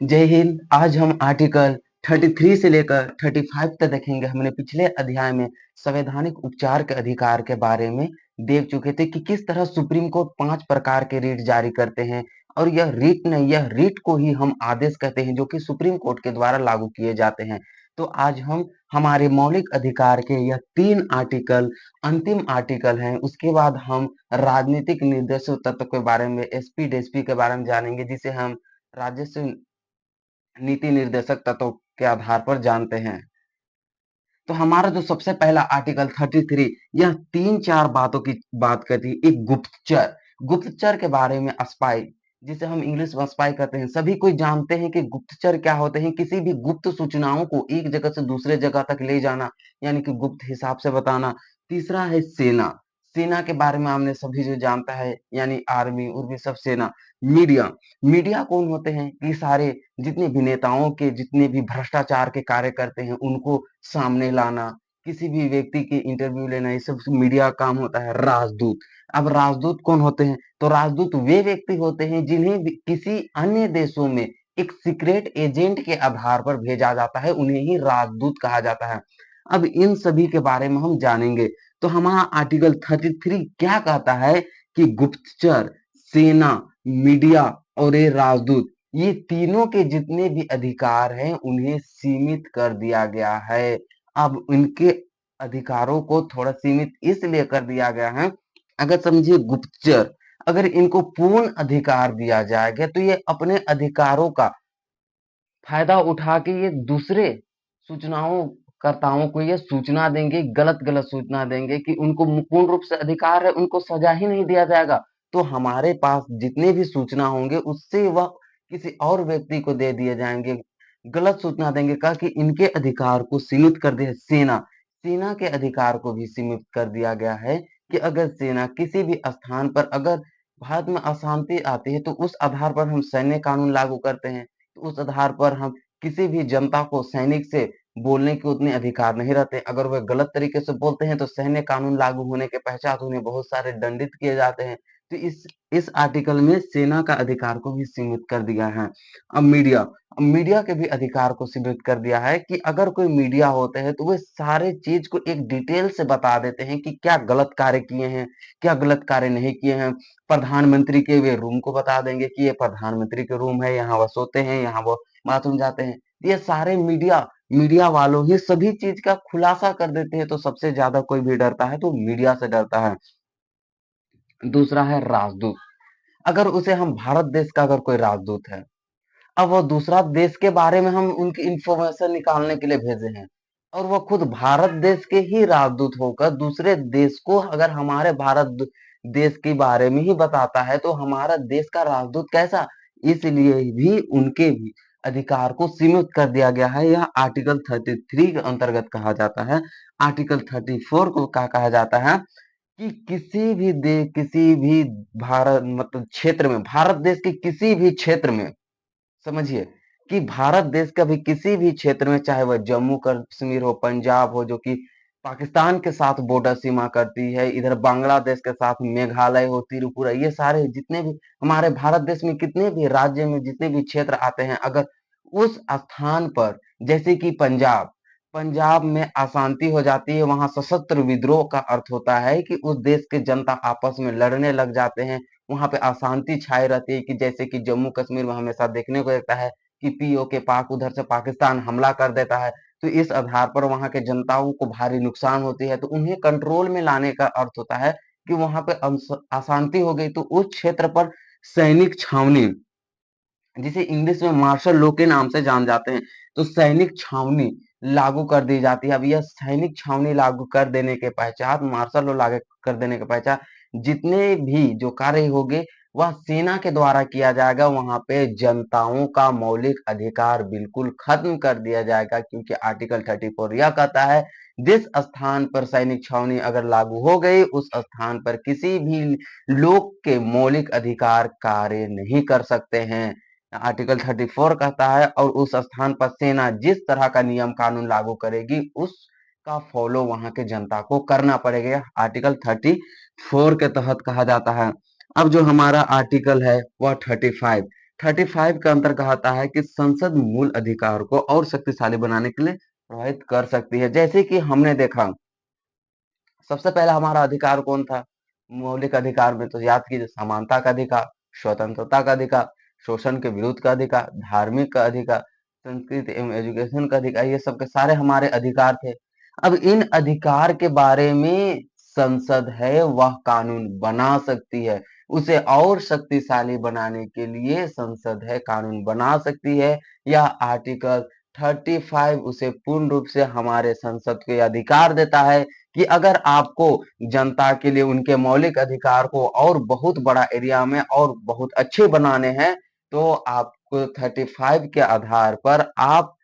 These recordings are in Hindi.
जय हिंद। आज हम आर्टिकल 33 से लेकर 35 तक देखेंगे। हमने पिछले अध्याय में संवैधानिक उपचार के अधिकार के बारे में देख चुके थे कि किस तरह सुप्रीम कोर्ट 5 प्रकार के रिट जारी करते हैं, और यह रिट नहीं, यह रिट को ही हम आदेश कहते हैं जो कि सुप्रीम कोर्ट के द्वारा लागू किए जाते हैं। तो आज हम हमारे मौलिक अधिकार के यह 3 आर्टिकल अंतिम आर्टिकल हैं। उसके बाद हम राजनीतिक निर्देशक तत्व के बारे में, एसपी डेसपी के बारे में जानेंगे, जिसे हम राजस्व नीति निर्देशक तत्वों के आधार पर जानते हैं। तो हमारा जो सबसे पहला आर्टिकल 33, यह 3-4 बातों की बात करती है। एक गुप्तचर, गुप्तचर के बारे में, स्पाई, जिसे हम इंग्लिश में स्पाई कहते हैं। सभी कोई जानते हैं कि गुप्तचर क्या होते हैं। किसी भी गुप्त सूचनाओं को एक जगह से दूसरे जगह तक ले जाना, यानी कि गुप्त हिसाब से बताना। तीसरा है सेना, सेना के बारे में हमने सभी जो जानता है, यानी आर्मी उर्मी सब सेना। मीडिया, मीडिया कौन होते हैं? ये सारे जितने भी नेताओं के जितने भी भ्रष्टाचार के कार्य करते हैं उनको सामने लाना, किसी भी व्यक्ति की इंटरव्यू लेना, ये सब मीडिया का काम होता है। राजदूत, अब राजदूत कौन होते हैं? तो राजदूत वे व्यक्ति होते हैं जिन्हें किसी अन्य देशों में एक सीक्रेट एजेंट के आधार पर भेजा जाता है, उन्हें ही राजदूत कहा जाता है। अब इन सभी के बारे में हम जानेंगे। तो हमारा आर्टिकल 33 क्या कहता है कि गुप्तचर, सेना, मीडिया और ये राजदूत, ये तीनों के जितने भी अधिकार हैं उन्हें सीमित कर दिया गया है। अब इनके अधिकारों को थोड़ा सीमित इसलिए कर दिया गया है, अगर समझिए गुप्तचर, अगर इनको पूर्ण अधिकार दिया जाएगा तो ये अपने अधिकारों का फायदा उठा के ये दूसरे सूचनाओं कर्ताओं को ये सूचना देंगे, गलत-गलत सूचना देंगे कि उनको पूर्ण रूप से अधिकार है, उनको सजा ही नहीं दिया जाएगा। तो हमारे पास जितने भी सूचना होंगे उससे वह किसी और व्यक्ति को दे दिए जाएँगे। गलत सूचना देंगे, कहा कि इनके अधिकार को सीमित कर दिया। सेना, सेना के अधिकार को भी सीमित कर दिया गया है कि अगर सेना किसी भी स्थान पर, अगर भारत में अशांति आती है तो उस आधार पर हम सैन्य कानून लागू करते हैं। तो उस आधार पर हम किसी भी जनता को सैनिक से बोलने के उतने अधिकार नहीं रहते। अगर वह गलत तरीके से बोलते हैं तो सैन्य कानून लागू होने के पश्चात उन्हें बहुत सारे दंडित किए जाते हैं। तो इस आर्टिकल में सेना का अधिकार को भी सीमित कर दिया है। अब मीडिया, अब मीडिया के भी अधिकार को सीमित कर दिया है कि अगर कोई मीडिया होते हैं तो वे सारे चीज को एक डिटेल से बता देते हैं कि क्या गलत कार्य किए हैं, क्या गलत कार्य नहीं किए हैं। प्रधानमंत्री के वे रूम को बता देंगे कि ये प्रधानमंत्री के रूम है, यहाँ वो सोते हैं, यहाँ वो बाथरूम जाते हैं। ये सारे मीडिया, मीडिया वालों ही सभी चीज का खुलासा कर देते हैं। तो सबसे ज्यादा कोई भी डरता है तो मीडिया से डरता है। दूसरा है राजदूत, अगर उसे हम भारत देश का अगर कोई राजदूत है, अब वो दूसरा देश के बारे में हम उनकी इंफॉर्मेशन निकालने के लिए भेजे हैं, और वो खुद भारत देश के ही राजदूत होकर दूसरे देश को अगर हमारे देश के बारे में ही बताता है तो हमारा देश का राजदूत कैसा? इसलिए भी उनके भी अधिकार को सीमित कर दिया गया है। यह आर्टिकल 33 के अंतर्गत कहा जाता है। आर्टिकल 34 को क्या कहा जाता है कि किसी भी भारत मतलब क्षेत्र में, भारत देश के किसी भी क्षेत्र में, समझिए कि भारत देश का भी किसी भी क्षेत्र में, चाहे वह जम्मू कश्मीर हो, पंजाब हो, जो कि पाकिस्तान के साथ बॉर्डर सीमा करती है, इधर बांग्लादेश के साथ मेघालय हो, त्रिपुरा, ये सारे जितने भी हमारे भारत देश में कितने भी राज्य में जितने भी क्षेत्र आते हैं, अगर उस स्थान पर, जैसे कि पंजाब, पंजाब में अशांति हो जाती है, वहां सशस्त्र विद्रोह का अर्थ होता है कि उस देश के जनता आपस में लड़ने लग जाते हैं, वहां पे अशांति छाई रहती है। कि जैसे कि जम्मू कश्मीर में हमेशा देखने को मिलता है कि पीओके पाक उधर से पाकिस्तान हमला कर देता है, तो इस आधार पर वहां के जनताओं को भारी नुकसान होती है। तो उन्हें कंट्रोल में लाने का अर्थ होता है कि वहां पे अशांति हो गई तो उस क्षेत्र पर सैनिक छावनी, जिसे इंग्लिश में मार्शल लॉ के नाम से जान जाते हैं, तो सैनिक छावनी लागू कर दी जाती है। अब यह सैनिक छावनी लागू कर देने के पश्चात, मार्शल लॉ लागू कर देने के पश्चात, जितने भी जो कार्य होंगे वह सेना के द्वारा किया जाएगा। वहां पे जनताओं का मौलिक अधिकार बिल्कुल खत्म कर दिया जाएगा, क्योंकि आर्टिकल 34 यह कहता है जिस स्थान पर सैनिक छावनी अगर लागू हो गई, उस स्थान पर किसी भी लोग के मौलिक अधिकार कार्य नहीं कर सकते हैं। आर्टिकल 34 कहता है और उस स्थान पर सेना जिस तरह का नियम कानून लागू करेगी उसका फॉलो वहां के जनता को करना पड़ेगा। आर्टिकल 34 के तहत कहा जाता है। अब जो हमारा आर्टिकल है वह 35, 35 के अंतर्गत आता है कि संसद मूल अधिकार को और शक्तिशाली बनाने के लिए प्रभावित कर सकती है। जैसे कि हमने देखा, सबसे पहला हमारा अधिकार कौन था? मौलिक अधिकार में तो याद कीजिए, समानता का अधिकार, स्वतंत्रता का अधिकार, शोषण के विरुद्ध का अधिकार, धार्मिक का अधिकार, संस्कृति एवं एजुकेशन का अधिकार, ये सब के सारे हमारे अधिकार थे। अब इन अधिकार के बारे में संसद है वह कानून बना सकती है। उसे और शक्तिशाली बनाने के लिए संसद है कानून बना सकती है। यह आर्टिकल 35 उसे पूर्ण रूप से हमारे संसद को यह अधिकार देता है कि अगर आपको जनता के लिए उनके मौलिक अधिकार को और बहुत बड़ा एरिया में और बहुत अच्छे बनाने हैं, तो आपको 35 के आधार पर आप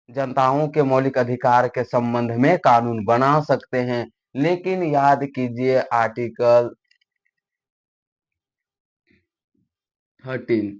जनताओं के मौलिक अधिकार के संबंध में कानून बना सकते हैं। लेकिन याद कीजिए आर्टिकल 13,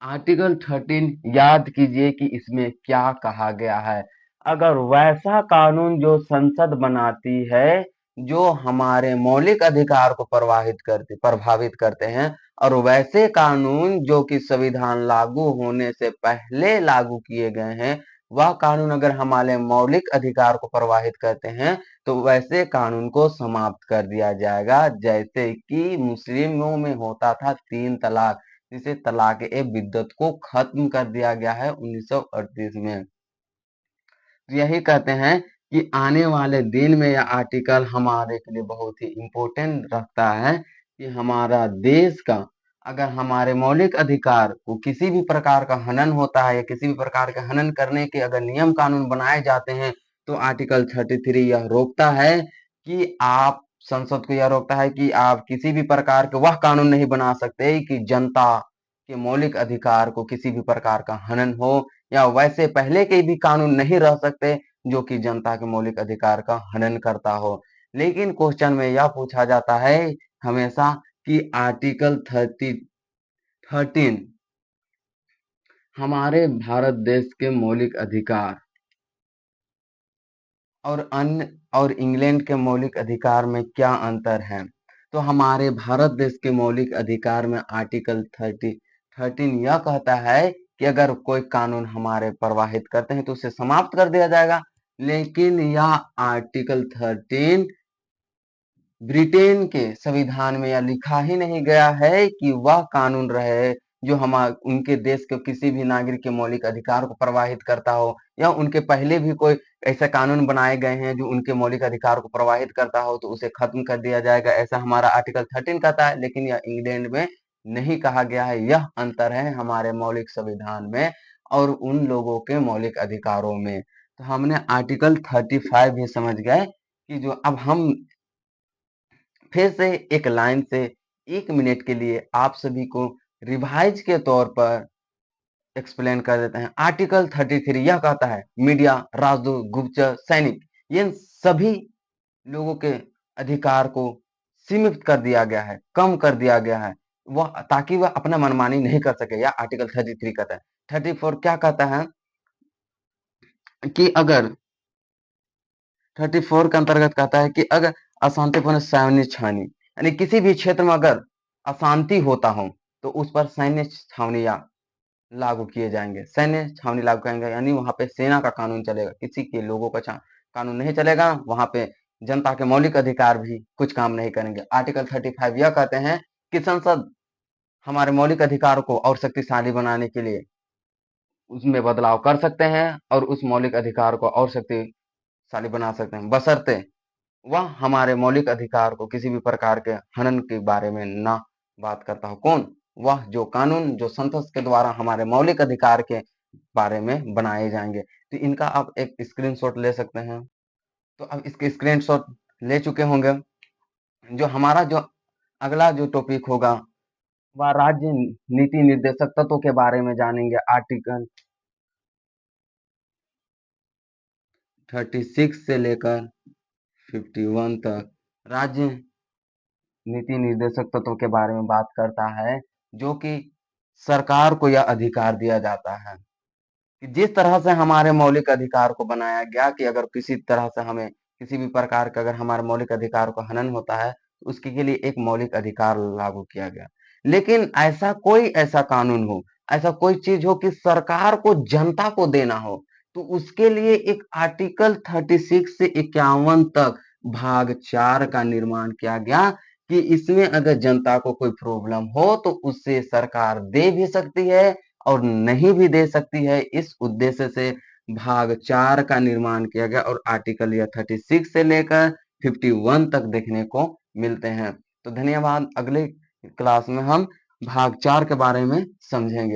आर्टिकल 13 याद कीजिए कि इसमें क्या कहा गया है। अगर वैसा कानून जो संसद बनाती है जो हमारे मौलिक अधिकार को प्रभावित करते हैं, और वैसे कानून जो कि संविधान लागू होने से पहले लागू किए गए हैं, वह कानून अगर हमारे मौलिक अधिकार को प्रभावित करते हैं, तो वैसे कानून को समाप्त कर दिया जाएगा। जैसे कि मुस्लिमों में होता था 3 तलाक, जिसे तलाक ए बिद्दत को खत्म कर दिया गया है 1938 में। तो यही कहते हैं कि आने वाले दिन में यह आर्टिकल हमारे के लिए बहुत ही इम्पोर्टेंट रखता है कि हमारा देश का अगर हमारे मौलिक अधिकार को किसी भी प्रकार का हनन होता है या किसी भी प्रकार के हनन करने के अगर नियम कानून बनाए जाते हैं, तो आर्टिकल 33 यह रोकता है कि आप संसद को यह रोकता है कि आप किसी भी प्रकार के वह कानून नहीं बना सकते कि जनता के मौलिक अधिकार को किसी भी प्रकार का हनन हो, या वैसे पहले के भी कानून नहीं रह सकते जो कि जनता के मौलिक अधिकार का हनन करता हो। लेकिन क्वेश्चन में यह पूछा जाता है हमेशा कि आर्टिकल 13 हमारे भारत देश के मौलिक अधिकार और इंग्लैंड के मौलिक अधिकार में क्या अंतर है? तो हमारे भारत देश के मौलिक अधिकार में आर्टिकल 13 यह कहता है कि अगर कोई कानून हमारे प्रवाहित करते हैं तो उसे समाप्त कर दिया जाएगा। लेकिन यह आर्टिकल 13 ब्रिटेन के संविधान में यह लिखा ही नहीं गया है कि वह कानून रहे जो हम उनके देश के किसी भी नागरिक के मौलिक अधिकार को प्रभावित करता हो, या उनके पहले भी कोई ऐसे कानून बनाए गए हैं जो उनके मौलिक अधिकार को प्रभावित करता हो तो उसे खत्म कर दिया जाएगा, ऐसा हमारा आर्टिकल 13 कहता है। लेकिन यह इंग्लैंड में नहीं कहा गया है। यह अंतर है हमारे मौलिक संविधान में और उन लोगों के मौलिक अधिकारों में। तो हमने आर्टिकल 35 भी समझ गए कि जो अब हम फिर से एक लाइन से 1 मिनट के लिए आप सभी को रिवाइज के तौर पर एक्सप्लेन कर देते हैं। आर्टिकल 33 यह कहता है मीडिया, राजदूत, गुप्तचर, सैनिक, ये सभी लोगों के अधिकार को सीमित कर दिया गया है, कम कर दिया गया है, वह ताकि वह अपना मनमानी नहीं कर सके। यह आर्टिकल 33 कहता है। 34 क्या कहता है कि अगर 34 के अंतर्गत कहता है कि अगर अशांतिपूर्ण सैन्य छावनी, यानी किसी भी क्षेत्र में अगर अशांति होता हो तो उस पर सैन्य छावनियां लागू किए जाएंगे। सैन्य छावनी लागू करेंगे यानी वहां पे सेना का कानून चलेगा, किसी के लोगों का कानून नहीं चलेगा। वहां पे जनता के मौलिक अधिकार भी कुछ काम नहीं करेंगे। आर्टिकल 35 यह कहते हैं कि संसद हमारे मौलिक अधिकार को और शक्तिशाली बनाने के लिए उसमें बदलाव कर सकते हैं और उस मौलिक अधिकार को और शक्तिशाली बना सकते हैं, बशर्ते वह हमारे मौलिक अधिकार को किसी भी प्रकार के हनन के बारे में ना बात करता हो। कौन? वह जो कानून जो संसद के द्वारा हमारे मौलिक अधिकार के बारे में बनाए जाएंगे। तो इनका आप एक स्क्रीनशॉट ले सकते हैं। तो अब इसके स्क्रीनशॉट ले चुके होंगे। जो हमारा जो अगला जो टॉपिक होगा वह राज्य नीति निर्देशक तत्वों के बारे में जानेंगे। आर्टिकल 36 से लेकर 51 तक राज्य नीति निर्देशक तत्व के बारे में बात करता है, जो कि सरकार को यह अधिकार दिया जाता है कि जिस तरह से हमारे मौलिक अधिकार को बनाया गया कि अगर किसी तरह से हमें किसी भी प्रकार का अगर हमारे मौलिक अधिकार को हनन होता है तो उसके लिए एक मौलिक अधिकार लागू किया गया। लेकिन ऐसा कोई ऐसा कानून हो ऐसा कोई चीज़ हो कि सरकार को जनता को देना हो, तो उसके लिए एक आर्टिकल 36 से 51 तक भाग 4 का निर्माण किया गया कि इसमें अगर जनता को कोई प्रॉब्लम हो तो उससे सरकार दे भी सकती है और नहीं भी दे सकती है। इस उद्देश्य से भाग 4 का निर्माण किया गया और आर्टिकल यह 36 से लेकर 51 तक देखने को मिलते हैं। तो धन्यवाद। अगले क्लास में हम भाग 4 के बारे में समझेंगे।